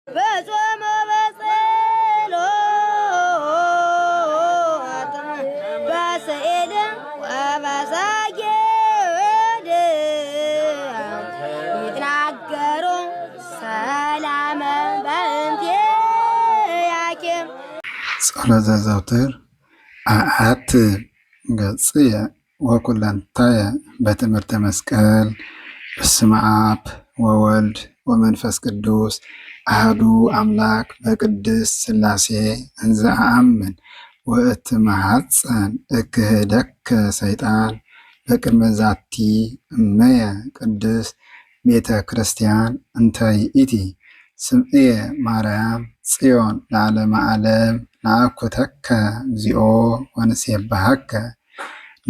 በጾመ በጸሎት በስዕል ወበሰጌድ ይትናገሩ ሰላመ በእንቲአኪ ጸሎተ ዘወትር አት ገጽየ ወኩለንታየ በትምህርተ መስቀል። በስመ አብ ወወልድ ወመንፈስ ቅዱስ አሐዱ አምላክ በቅድስት ሥላሴ እንዘ አአምን ወእትመሐፀን እክህደከ ሰይጣን በቅድመ ዛቲ እመየ ቅድስት ቤተ ክርስቲያን እንተ ይእቲ ስምዕየ ማርያም ጽዮን ለዓለመ ዓለም ነአኩተከ እግዚኦ ወንሴብሐከ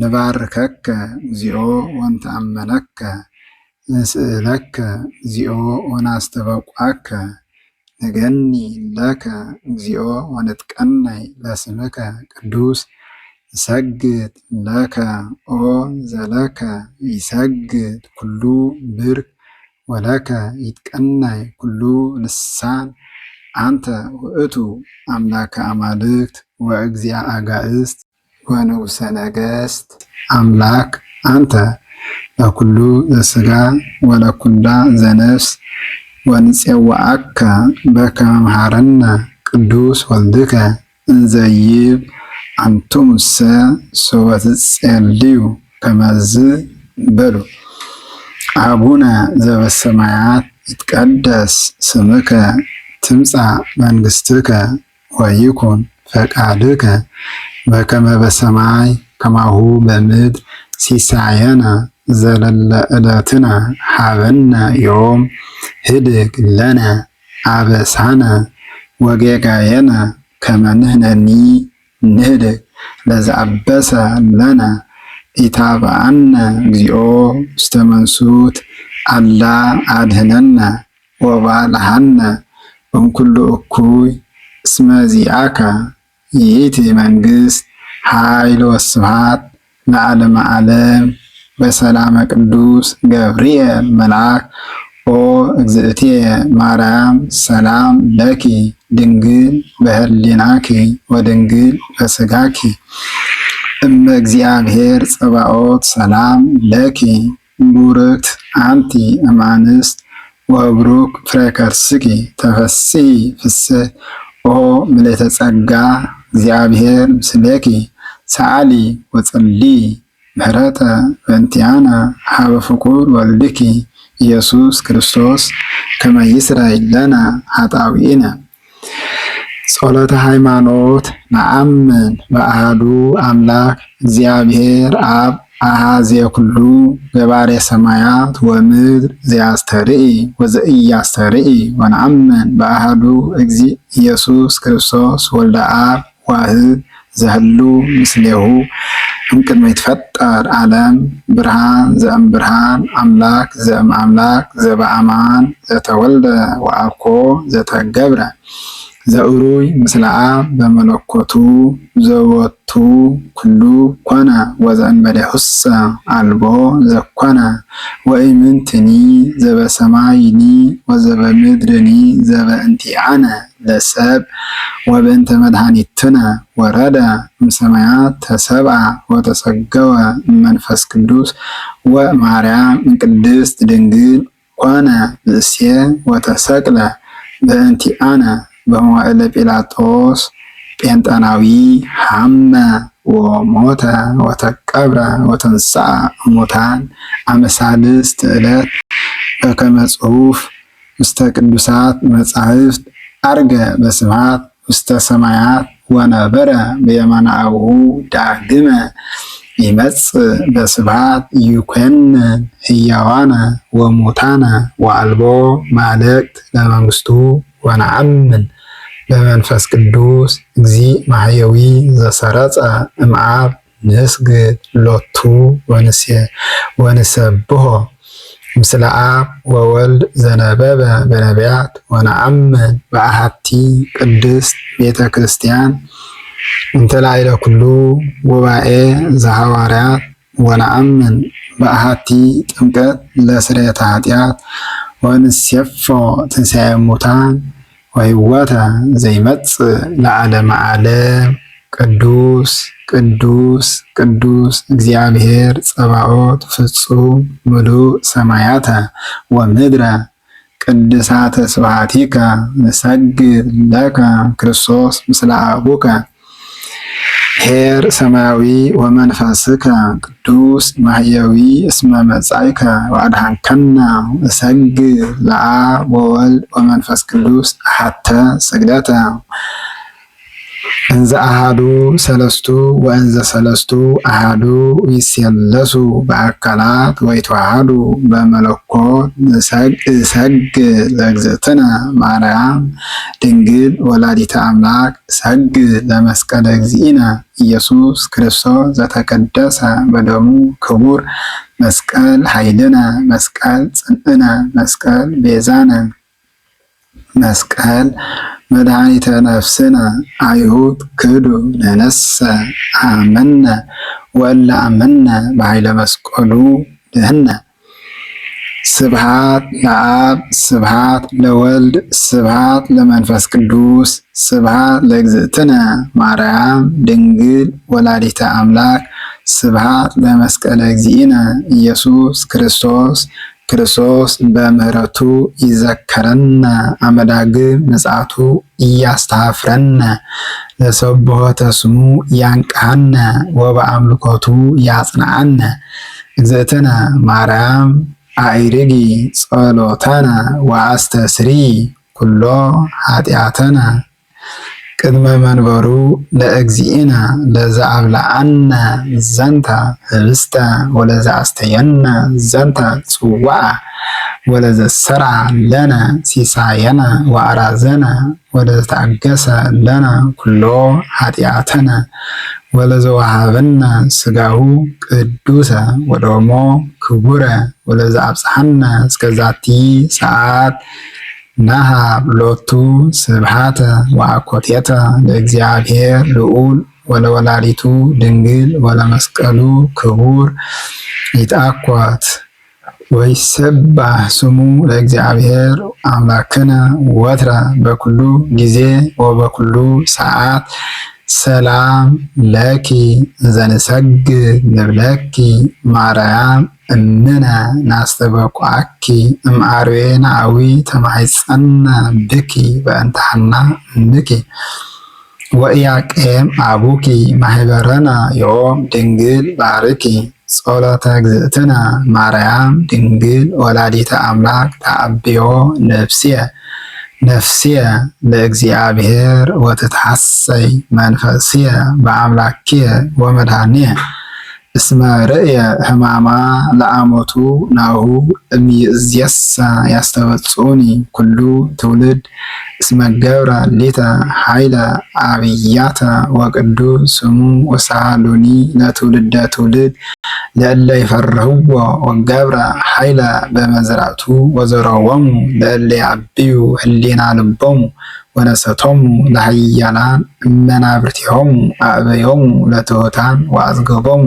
ንባርከከ እግዚኦ ወንተአመነከ ንስእለከ እግዚኦ ወናስተበቁዐከ ንገኒ ለከ እግዚኦ ወንትቀነይ ለስምከ ቅዱስ ይሰግድ ለከ ኦ ዘለከ ይሰግድ ኩሉ ብርክ ወለከ ይትቀነይ ኩሉ ልሳን አንተ ውእቱ አምላከ አማልክት ወእግዚአ አጋእዝት ወንጉሠ ነገሥት አምላክ አንተ ለኩሉ ዘሥጋ ወለኩላ ዘነፍስ ወንፄውዐከ በከመ መሐረነ ቅዱስ ወልድከ እንዘ ይብል አንትሙሰ ሶበ ትጼልዩ ከመዝ በሉ። አቡነ ዘበሰማያት ይትቀደስ ስምከ ትምጻእ መንግሥትከ ወይኩን ፈቃድከ በከመ በሰማይ ከማሁ በምድር ሲሳየነ ዘለለ ዕለትነ ሀበነ ዮም ህድግ ለነ አበሳነ ወጌጋየነ ከመ ንሕነኒ ንህድግ ለዘአበሰ ለነ ኢታብአነ እግዚኦ ውስተ መንሱት አላ አድኅነነ ወባልሐነ እምኩሉ እኩይ እስመ ዚአከ ይእቲ መንግሥት ኃይል ወስብሐት ለዓለመ ዓለም። በሰላመ ቅዱስ ገብርኤል መልአክ ኦ እግዝእትየ ማርያም ሰላም ለኪ ድንግል በህሊናኪ ወድንግል በሥጋኪ እመ እግዚአብሔር ጽባኦት ሰላም ለኪ ቡርክት አንቲ እማንስት ወብሩክ ፍሬ ከርስኪ ተፈሥሒ ፍስሕት ኦ ምልዕተ ጸጋ እግዚአብሔር ምስሌኪ ሰአሊ ወጸልዪ ምህረተ በእንቲአነ ሀበ ፍቁር ወልድኪ ኢየሱስ ክርስቶስ ከመ ይስረይ ለነ ኃጣውኢነ። ጸሎተ ሃይማኖት ነአምን በአሐዱ አምላክ እግዚአብሔር አብ አኀዜ ኩሉ ገባሬ ሰማያት ወምድር ዘያስተርኢ ወዘኢያስተርኢ ወነአምን በአሐዱ እግዚእ ኢየሱስ ክርስቶስ ወልደ አብ ዋሕድ ዘህሉ ምስሌሁ እምቅድመ ይትፈጠር ዓለም ብርሃን ዘእምብርሃን አምላክ ዘእምአምላክ ዘበአማን ዘተወልደ ወአኮ ዘተገብረ ዘእሩይ ምስለ አብ በመለኮቱ ዘወቱ ኩሉ ኮነ ወዘእንበሌሁሰ አልቦ ዘኮነ ወኢምንትኒ ዘበሰማይኒ ወዘበምድርኒ ዘበእንቲአነ ለሰብ ወበእንተ መድኃኒትነ ወረደ እምሰማያት ተሰብአ ወተሰገወ እመንፈስ ቅዱስ ወማርያም እምቅድስት ድንግል ኮነ ብእሴ ወተሰቅለ በእንቲአነ በመዋዕለ ጲላጦስ ጴንጠናዊ ሐመ ወሞተ ወተቀብረ ወተንሥአ እሙታን አመ ሣልስት ዕለት በከመ ጽሑፍ ውስተ ቅዱሳት መጻሕፍት ዐርገ በስብሐት ውስተ ሰማያት ወነበረ በየማነ አቡሁ ዳግመ ይመጽእ በስብሐት ይኰንን ሕያዋነ ወሙታነ ወአልቦ ማለቅት ለመንግሥቱ ወነአምን በመንፈስ ቅዱስ እግዚእ ማሕየዊ ዘሰረጸ እምአብ ንስግድ ሎቱ ወንሰብሖ ምስለ አብ ወወልድ ዘነበበ በነቢያት ወነአምን በአሐቲ ቅድስት ቤተ ክርስቲያን እንተ ላዕለ ኩሉ ጉባኤ ዘሐዋርያት ወነአምን በአሐቲ ጥምቀት ለስርየተ ኃጢአት ወንሴፎ ትንሣኤ እሙታን ወሕይወተ ዘይመጽእ ለዓለመ ዓለም። ቅዱስ ቅዱስ ቅዱስ እግዚአብሔር ጸባኦት ፍጹም ምሉእ ሰማያተ ወምድረ ቅድሳተ ስብሐቲከ ንሰግድ ለከ ክርስቶስ ምስለ አቡከ ኄር ሰማያዊ ወመንፈስከ ቅዱስ ማህያዊ እስመ መጻእከ ወአድኃንከነ ንሰግድ ለአብ ወወልድ ወመንፈስ ቅዱስ አሐተ ስግደተ እንዘ አሐዱ ሰለስቱ ወእንዘ ሰለስቱ አሐዱ ይሴለሱ በአካላት ወይተዋሃዱ በመለኮት እሰግድ ለእግዝእትነ ማርያም ድንግል ወላዲተ አምላክ እሰግድ ለመስቀለ እግዚእነ ኢየሱስ ክርስቶስ ዘተቀደሰ በደሙ ክቡር መስቀል ኃይልነ መስቀል ጽንዕነ መስቀል ቤዛነ መስቀል መድኃኒተ ነፍስነ አይሁድ ክዱ ነነሰ አመነ ወለ አመነ በኃይለ መስቀሉ ድህነ። ስብሐት ለአብ ስብሐት ለወልድ ስብሐት ለመንፈስ ቅዱስ ስብሐት ለእግዝእትነ ማርያም ድንግል ወላዲተ አምላክ ስብሐት ለመስቀለ እግዚእነ ኢየሱስ ክርስቶስ ክርስቶስ በምህረቱ ይዘከረነ አመዳግም ምጽአቱ እያስተሐፍረነ ለሰብሖተ ስሙ ያንቃነ ወበአምልኮቱ ያጽንዓነ። እግዝእትነ ማርያም አዕርጊ ጸሎተነ ወአስተስሪ ኩሎ ኃጢአተነ ቅድመ መንበሩ ለእግዚእነ ለዘአብልዐነ ዘንተ ህብስተ ወለዘአስተየነ ዘንተ ጽዋዐ ወለዘሠርዐ ለነ ሲሳየነ ወአራዘነ ወለዘተአገሰ ለነ ኩሎ ኃጢአተነ ወለዘወሃበነ ሥጋሁ ቅዱሰ ወደሞ ክቡረ ወለዘአብጽሐነ እስከ ዛቲ ሰዓት ነሃብ ሎቱ ስብሐተ ወአኮቴተ ለእግዚአብሔር ልዑል ወለወላዲቱ ድንግል ወለመስቀሉ ክቡር ይትአኰት ወይሰባህ ስሙ ለእግዚአብሔር አምላክነ ወትረ በኩሉ ጊዜ ወበኩሉ ሰዓት። ሰላም ለኪ ዘንሰግድ ንብለኪ ማርያም እምነ ናስተበቁዐኪ እምአርዌ ነአዊ ተማሕፀነ ብኪ በእንተ ሐና እምኪ ወኢያቄም አቡኪ ማህበረነ ዮም ድንግል ባርኪ። ጸሎተ እግዝእትነ ማርያም ድንግል ወላዲተ አምላክ ተአብዮ ነፍስየ ለእግዚአብሔር ወትትሐሰይ መንፈስየ በአምላክየ ወመድኃኒየ እስመ ርእየ ሕማማ ለአሞቱ ናሁ እምይእዜሰ ያስተበጽኡኒ ኩሉ ትውልድ እስመ ገብረ ሊተ ኃይለ አብያተ ወቅዱስ ስሙ ወሳሉኒ ለትውልደ ትውልድ ለእለ ይፈርህዎ ወገብረ ኃይለ በመዝራእቱ ወዘረዎሙ ለእለ ያብዩ ህሊና ልቦሙ ወነሰቶሙ ለኃያላን እመናብርቲሆሙ አዕበዮሙ ለትሑታን ወአዝገቦሙ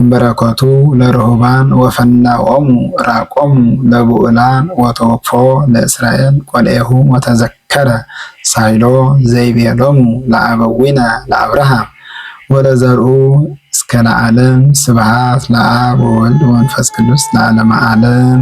በረከቱ ለርሁባን ወፈናኦሙ ራቆሙ ለብኡላን ወተወክፎ ለእስራኤል ቆልኤሁ ወተዘከረ ሳይሎ ዘይቤሎሙ ለአበዊነ ለአብርሃም ወለዘርኡ እስከ ለዓለም። ስብሐት ለአብ ወወልድ ወመንፈስ ቅዱስ ለዓለመ ዓለም።